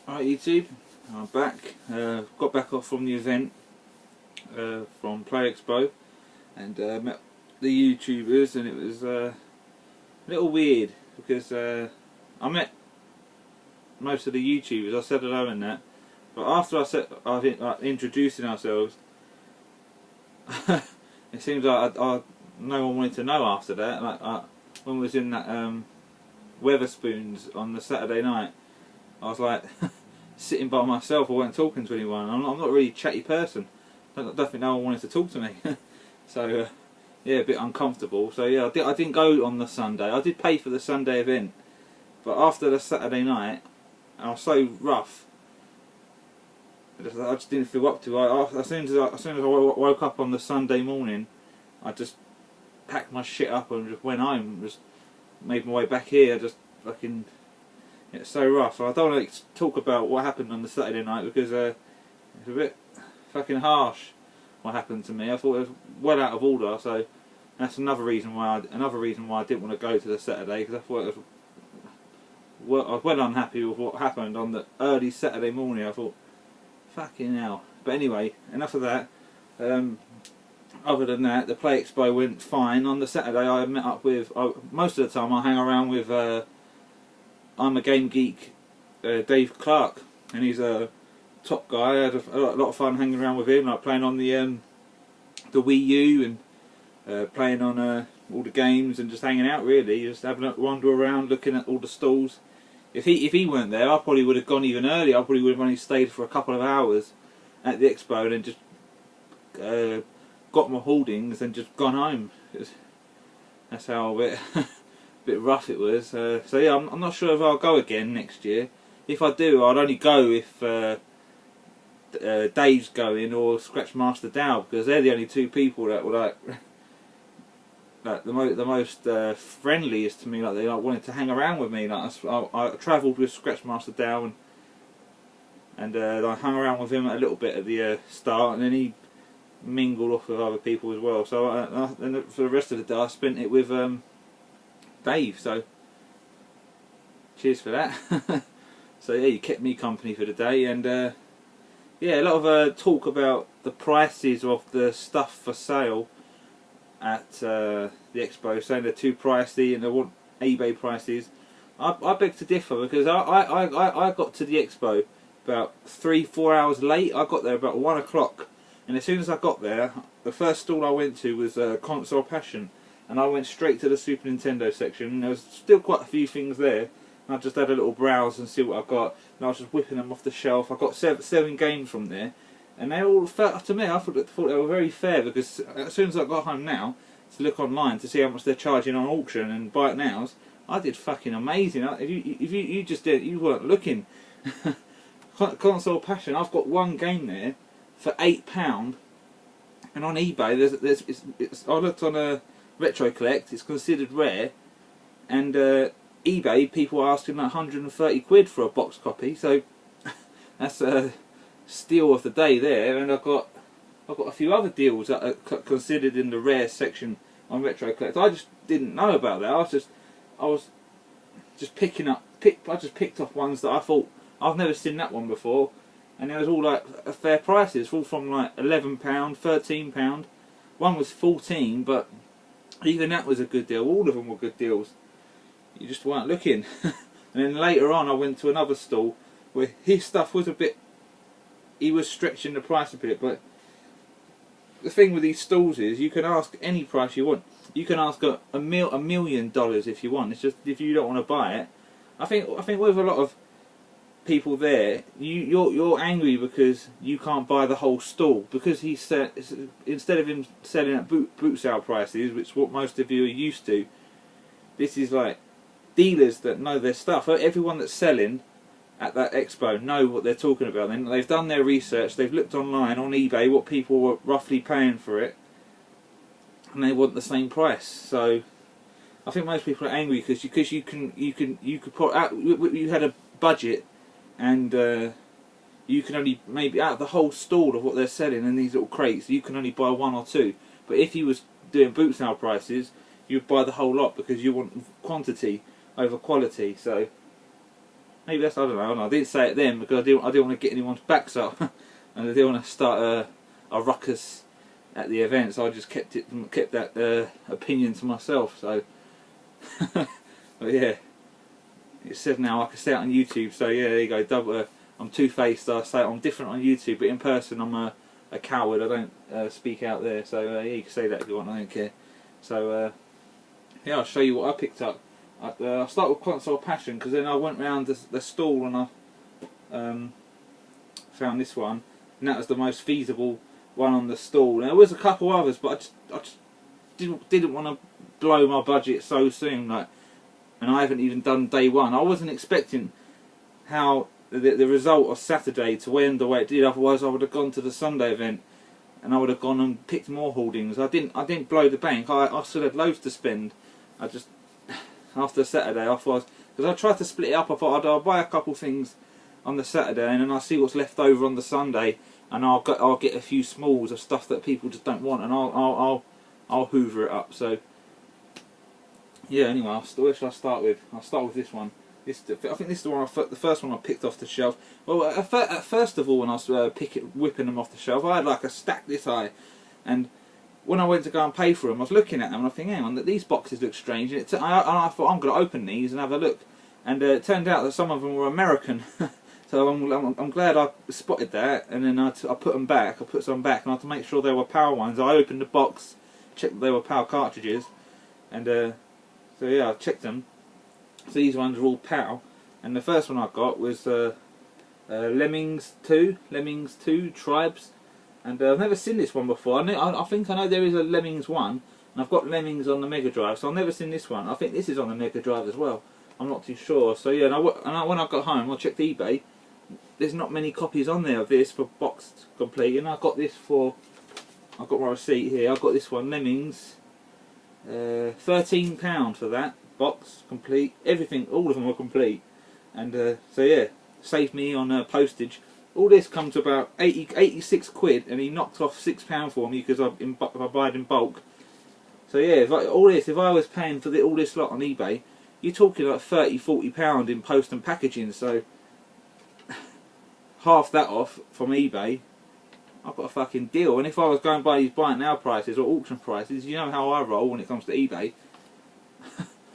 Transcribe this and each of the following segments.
Alright YouTube, I'm back. Got back off from the event from Play Expo and met the YouTubers, and it was a little weird because I met most of the YouTubers. I said hello and that, but after I think introducing ourselves, it seems like no one wanted to know after that. Like when we was in that Weatherspoons on the Saturday night, I was like sitting by myself. I wasn't talking to anyone. I'm not really a chatty person. I don't think no one wanted to talk to me. So yeah, a bit uncomfortable. So yeah, I didn't go on the Sunday. I did pay for the Sunday event, but after the Saturday night, I was so rough. I just didn't feel up to it. As soon as I woke up on the Sunday morning, I just packed my shit up and just went home. Just made my way back here. Just fucking. It's so rough. I don't want to talk about what happened on the Saturday night because it's a bit fucking harsh what happened to me. I thought it was well out of order, so that's another reason why I didn't want to go to the Saturday, because I thought I was well unhappy with what happened on the early Saturday morning. I thought, fucking hell. But anyway, enough of that. Other than that, the Play Expo went fine. On the Saturday, I met up with most of the time I hang around with I'm a Game Geek, Dave Clark, and he's a top guy. I had a lot of fun hanging around with him, like playing on the Wii U and playing on all the games and just hanging out. Really, just having a wander around, looking at all the stalls. If he weren't there, I probably would have gone even earlier. I probably would have only stayed for a couple of hours at the expo and then just got my hoardings and just gone home. That's how a bit rough it was. So yeah, I'm not sure if I'll go again next year. If I do, I'd only go if Dave's going or Scratchmaster Dow, because they're the only two people that were like the most friendliest to me. Like they wanted to hang around with me. Like I travelled with Scratchmaster Dow and I hung around with him a little bit at the start, and then he mingled off with other people as well. So and for the rest of the day, I spent it with Dave. So cheers for that. So yeah, you kept me company for the day, and yeah, a lot of talk about the prices of the stuff for sale at the expo, saying they're too pricey and they want eBay prices. I beg to differ, because I got to the expo about 3-4 hours late. I got there about 1 o'clock, and as soon as I got there, the first stall I went to was Console Passion, and I went straight to the Super Nintendo section, and there was still quite a few things there. I just had a little browse and see what I got, and I was just whipping them off the shelf. I got seven games from there, and they all felt, to me, I thought they were very fair, because as soon as I got home now to look online to see how much they're charging on auction and buy it nows, I did fucking amazing. If you just did, you weren't looking. Console Passion, I've got one game there for £8, and on eBay I looked on a Retro Collect, it's considered rare, and eBay people are asking like 130 quid for a box copy, so that's a steal of the day there. And I've got a few other deals that are considered in the rare section on Retro Collect. I just didn't know about that. I was just picking up. I just picked off ones that I thought I've never seen that one before, and it was all like fair prices, all from like £11, £13. One was 14, but even that was a good deal. All of them were good deals. You just weren't looking. And then later on I went to another stall where his stuff was a bit, he was stretching the price a bit, but the thing with these stalls is you can ask any price you want. You can ask $1 million if you want. It's just if you don't want to buy it. I think with a lot of people there, you're angry because you can't buy the whole stall, because he said, instead of him selling at boot sale prices, which is what most of you are used to, this is like dealers that know their stuff. Everyone that's selling at that expo know what they're talking about. They've done their research, they've looked online on eBay what people were roughly paying for it, and they want the same price. So I think most people are angry because you could put out, you had a budget, and you can only, maybe out of the whole stall of what they're selling in these little crates, you can only buy 1 or 2. But if you was doing boot sale prices, you'd buy the whole lot, because you want quantity over quality. So maybe that's, I don't know. I didn't say it then because I didn't want to get anyone's backs up, and I didn't want to start a ruckus at the event. So I just kept that opinion to myself. So, but yeah, it said now I can say it on YouTube. So yeah, there you go. I'm two-faced. I say I'm different on YouTube, but in person I'm a coward. I don't speak out there. So yeah, you can say that if you want. I don't care. So yeah, I'll show you what I picked up. I'll start with Console Passion because then I went round the stall and I found this one, and that was the most feasible one on the stall. There was a couple others, but I just didn't want to blow my budget so soon. Like, and I haven't even done day one. I wasn't expecting how the result of Saturday to end the way it did. Otherwise, I would have gone to the Sunday event and I would have gone and picked more hoardings. I didn't blow the bank. I still had loads to spend. I just, after Saturday, I thought, because I tried to split it up. I thought I'll buy a couple things on the Saturday and then I'll see what's left over on the Sunday, and I'll get a few smalls of stuff that people just don't want, and I'll hoover it up. So yeah. Anyway, where should I start with? I'll start with this one. I think this is the first one I picked off the shelf. Well, first of all, when I was whipping them off the shelf, I had like a stack this high, and when I went to go and pay for them, I was looking at them and I think, hang on, these boxes look strange. And I thought, I'm going to open these and have a look, and it turned out that some of them were American. So I'm glad I spotted that, and then I put them back. I put some back, and I had to make sure they were PAL ones. I opened the box, checked that they were PAL cartridges, and so yeah, I checked them. So these ones are all PAL, and the first one I got was Lemmings 2 Tribes, and I've never seen this one before. I think I know there is a Lemmings 1, and I've got Lemmings on the Mega Drive, so I've never seen this one. I think this is on the Mega Drive as well. I'm not too sure. So yeah, when I got home, I checked eBay. There's not many copies on there of this for boxed complete, and I got this for. I've got my receipt here. I got this one, Lemmings, £13 for that box complete. Everything, all of them were complete, and so yeah, saved me on postage. All this comes to about 86 quid, and he knocked off £6 for me because I buy it in bulk. So yeah, if I was paying for all this lot on eBay, you're talking like £30–40 in post and packaging. So half that off from eBay, I've got a fucking deal. And if I was going by these buy it now prices or auction prices, you know how I roll when it comes to eBay.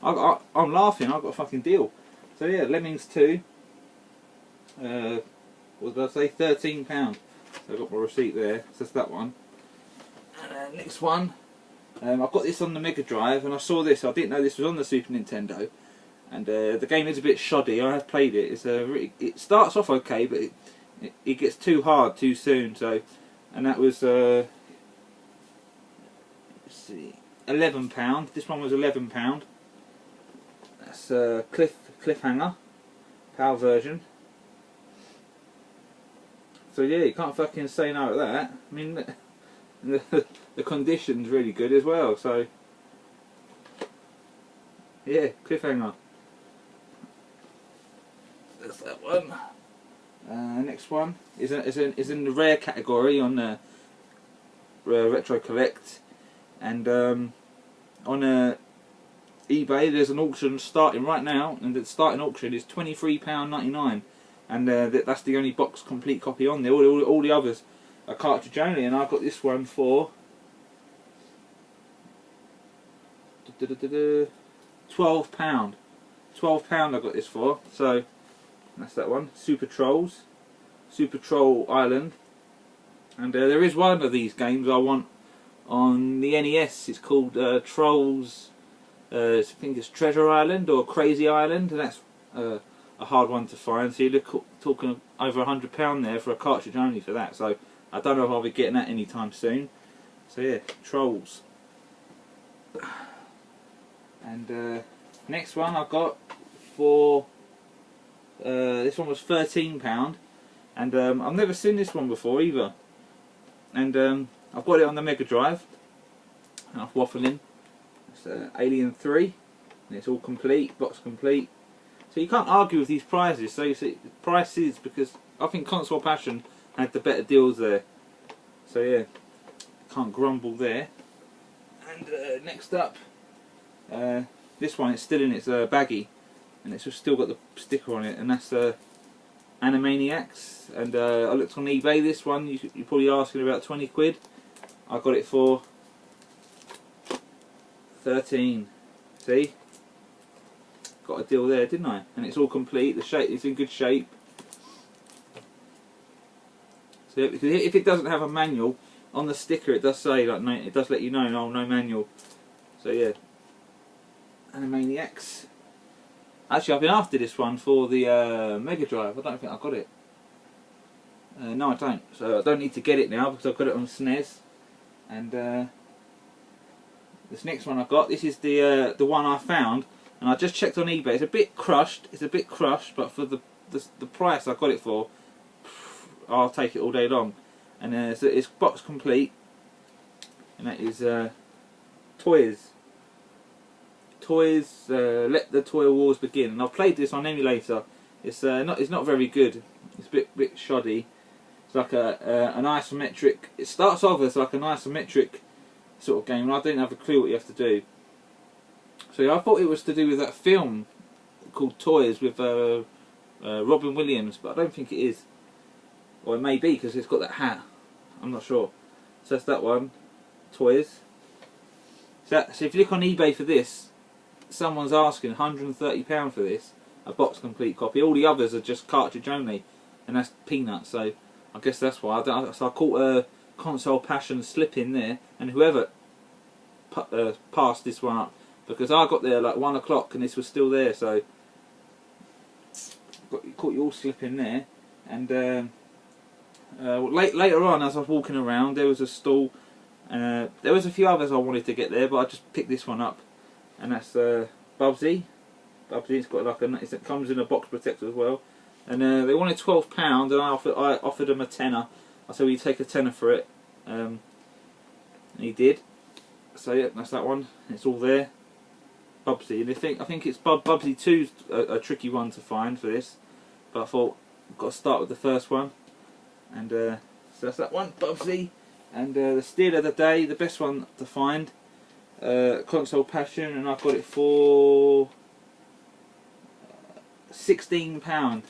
I'm laughing. I've got a fucking deal. So yeah, Lemmings 2. What did I say? £13. So I've got my receipt there. So that's that one. And next one. I've got this on the Mega Drive, and I saw this. I didn't know this was on the Super Nintendo, and the game is a bit shoddy. I have played it. It starts off okay, but it gets too hard too soon. So, and that was let's see, £11. This one was £11. That's Cliffhanger, PAL version. So yeah, you can't fucking say no to that. I mean. The condition's really good as well, so yeah, Cliffhanger. That's that one. Next one is in the rare category on the Retro Collect, and on eBay there's an auction starting right now, and the starting auction is £23.99, and that's the only box complete copy on there. All the others a cartridge only, and I got this one for £12. £12 I got this for. So that's that one. Super Troll Island, and there is one of these games I want on the NES. It's called Trolls. I think it's Treasure Island or Crazy Island, and that's a hard one to find. So you're talking over £100 there for a cartridge only for that. So I don't know if I'll be getting that anytime soon. So yeah, Trolls. And next one I got for this one was £13, and I've never seen this one before either. And I've got it on the Mega Drive. And I'm waffling. It's Alien 3, and it's all complete, box complete. So you can't argue with these prices. So you see prices, because I think Console Passion had the better deals there. So yeah, can't grumble there. And next up, this one is still in its baggie, and it's just still got the sticker on it, and that's Animaniacs. And I looked on eBay. This one you're probably asking about 20 quid. I got it for 13. See, got a deal there, didn't I? And it's all complete. The shape is in good shape. So because if it doesn't have a manual on the sticker, it does say like it does let you know, no manual. So yeah, Animaniacs. Actually, I've been after this one for the Mega Drive. I don't think I got it. No, I don't. So I don't need to get it now because I've got it on SNES. And this next one I got. This is the one I found, and I just checked on eBay. It's a bit crushed. It's a bit crushed, but for the price I got it for, I'll take it all day long. And so it's box complete, and that is Toys. Let the Toy Wars begin. And I've played this on emulator. It's not very good. It's a bit shoddy. It's like an isometric. It starts off as like an isometric sort of game, and I didn't have a clue what you have to do. So I thought it was to do with that film called Toys with Robin Williams, but I don't think it is. Or it may be because it's got that hat. I'm not sure. So that's that one, Toys. So if you look on eBay for this, someone's asking £130 for this, a box complete copy. All the others are just cartridge only, and that's peanuts. So I guess that's why. So I caught a Console Passion slip in there, and whoever passed this one up, because I got there like 1 o'clock and this was still there. So caught you all slipping there. And later on, as I was walking around, there was a stall. There was a few others I wanted to get there, but I just picked this one up. And that's Bubsy. It's got like it comes in a box protector as well. And they wanted £12, and I offered them a tenner. I said, "Will you take a tenner for it?" And he did. So yeah, that's that one. It's all there. Bubsy, and I think it's Bubsy 2's a tricky one to find for this. But I thought I've got to start with the first one. And so that's that one, Bubsy. And the steal of the day, the best one to find. Console Passion, and I got it for £16.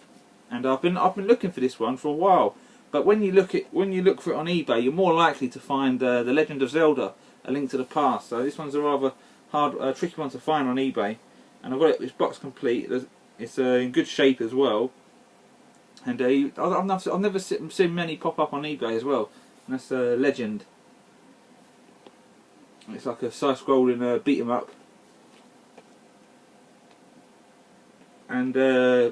And I've been looking for this one for a while. But when you look for it on eBay, you're more likely to find the Legend of Zelda: A Link to the Past. So this one's a rather hard, tricky one to find on eBay. And I've got it. It's box complete. It's in good shape as well. And I've never seen many pop up on eBay as well. And that's Legend. It's like a side-scrolling beat 'em up. And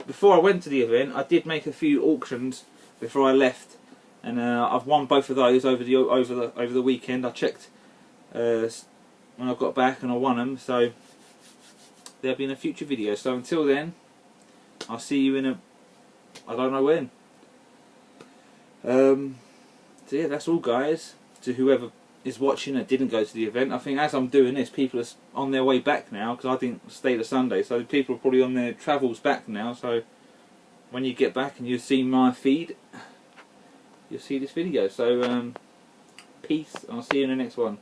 before I went to the event, I did make a few auctions before I left, and I've won both of those over the weekend. I checked when I got back, and I won them. So there'll be in a future video. So until then, I'll see you in I don't know when. So yeah, that's all, guys. To whoever is watching that didn't go to the event, I think as I'm doing this, people are on their way back now, because I didn't stay the Sunday, so people are probably on their travels back now. So when you get back and you see my feed, you'll see this video. So peace, I'll see you in the next one.